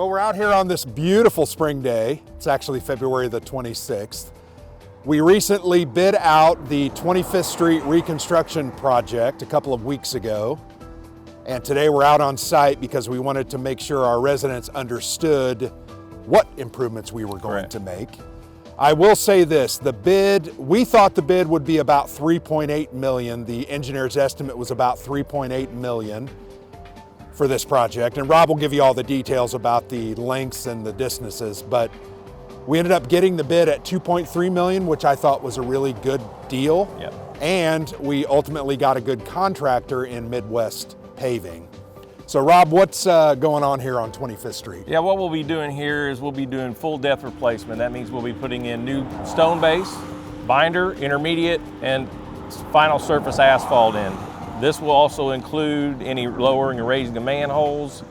Well, we're out here on this beautiful spring day. It's actually February the 26th. We recently bid out the 25th Street reconstruction project a couple of weeks ago. And today we're out on site because we wanted to make sure our residents understood what improvements we were going to make. I will say this, we thought the bid would be about 3.8 million. The engineer's estimate was about 3.8 million for this project. And Rob will give you all the details about the lengths and the distances, but we ended up getting the bid at 2.3 million, which I thought was a really good deal. Yep. And we ultimately got a good contractor in Midwest Paving. So Rob, what's going on here on 25th Street? Yeah, what we'll be doing here is we'll be doing full depth replacement. That means we'll be putting in new stone base, binder, intermediate, and final surface asphalt in. This will also include any lowering and raising of manholes.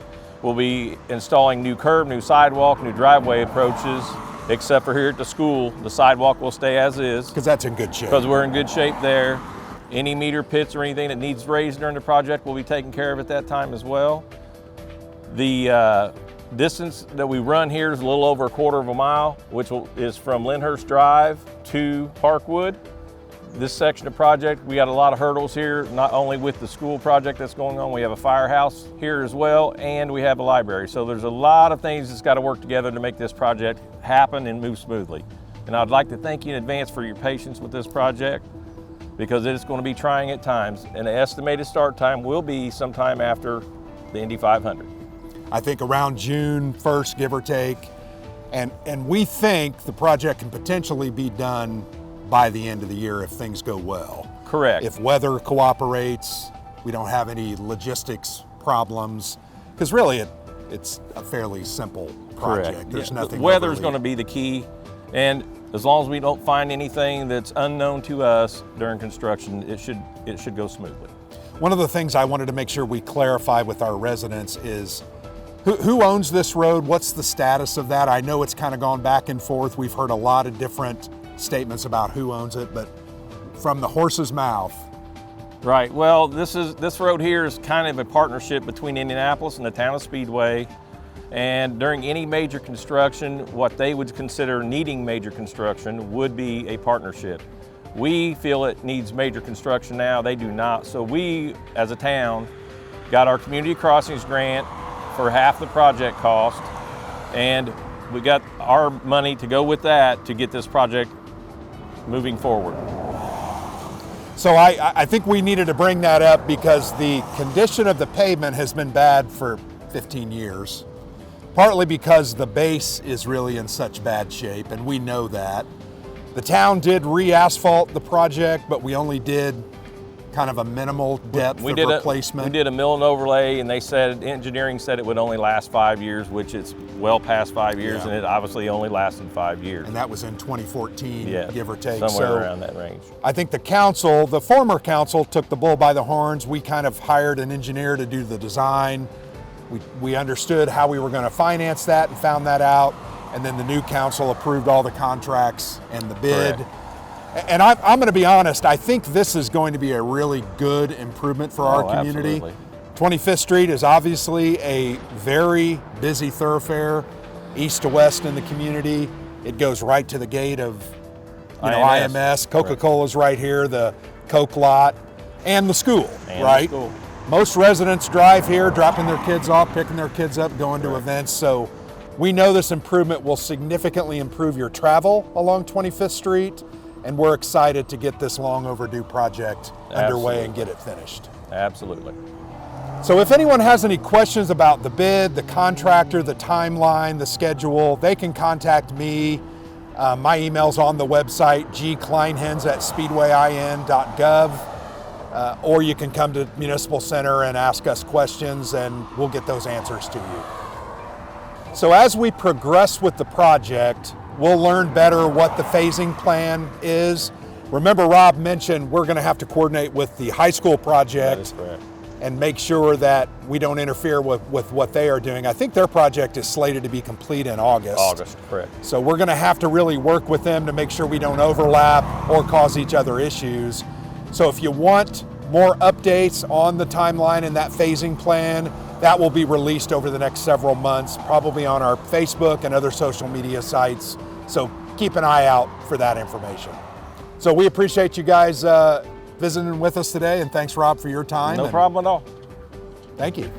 We'll be installing new curb, new sidewalk, new driveway approaches, except for here at the school. The sidewalk will stay as is. Because that's in good shape. Because we're in good shape there. Any meter pits or anything that needs raised during the project will be taken care of at that time as well. The distance that we run here is a little over 1/4 mile, which is from Lyndhurst Drive to Parkwood. This section of project, we got a lot of hurdles here, not only with the school project that's going on, we have a firehouse here as well, and we have a library. So there's a lot of things that's got to work together to make this project happen and move smoothly. And I'd like to thank you in advance for your patience with this project, because it is going to be trying at times, and the estimated start time will be sometime after the Indy 500. I think around June 1st, give or take, and we think the project can potentially be done by the end of the year if things go well. Correct. If weather cooperates, we don't have any logistics problems, because really it's a fairly simple project. Correct. There's nothing. The weather's going to be the key, and as long as we don't find anything that's unknown to us during construction, it should go smoothly. One of the things I wanted to make sure we clarify with our residents is who owns this road? What's the status of that? I know it's kind of gone back and forth. We've heard a lot of different statements about who owns it, but from the horse's mouth. Right, well, this road here is kind of a partnership between Indianapolis and the town of Speedway. And during any major construction, what they would consider needing major construction would be a partnership. We feel it needs major construction now, they do not. So we, as a town, got our community crossings grant for half the project cost, and we got our money to go with that to get this project moving forward. So I think we needed to bring that up because the condition of the pavement has been bad for 15 years. Partly because the base is really in such bad shape, and we know that. The town did re-asphalt the project, but we only did kind of a minimal depth of replacement. We did a mill and overlay, and engineering said it would only last 5 years, which it's well past 5 years, and it obviously only lasted 5 years. And that was in 2014, give or take. Somewhere around that range. I think the former council took the bull by the horns. We kind of hired an engineer to do the design. We understood how we were going to finance that and found that out, and then the new council approved all the contracts and the bid. Correct. And I'm going to be honest, I think this is going to be a really good improvement for our community. Absolutely. 25th Street is obviously a very busy thoroughfare, east to west in the community. It goes right to the gate of IMS. Coca-Cola's right here, the Coke lot, and the school, right? The school. Most residents drive here, dropping their kids off, picking their kids up, going to events. So we know this improvement will significantly improve your travel along 25th Street, and we're excited to get this long overdue project underway and get it finished. Absolutely. So if anyone has any questions about the bid, the contractor, the timeline, the schedule, they can contact me. My email's on the website, gkleinhens@speedwayIN.gov. Or you can come to Municipal Center and ask us questions, and we'll get those answers to you. So as we progress with the project, we'll learn better what the phasing plan is. Remember, Rob mentioned we're going to have to coordinate with the high school project. That is correct. And make sure that we don't interfere with what they are doing. I think their project is slated to be complete in August. August, correct. So we're going to have to really work with them to make sure we don't overlap or cause each other issues. So if you want more updates on the timeline and that phasing plan, That will be released over the next several months, probably on our Facebook and other social media sites. So keep an eye out for that information. So we appreciate you guys visiting with us today, and thanks, Rob, for your time. No problem at all. Thank you.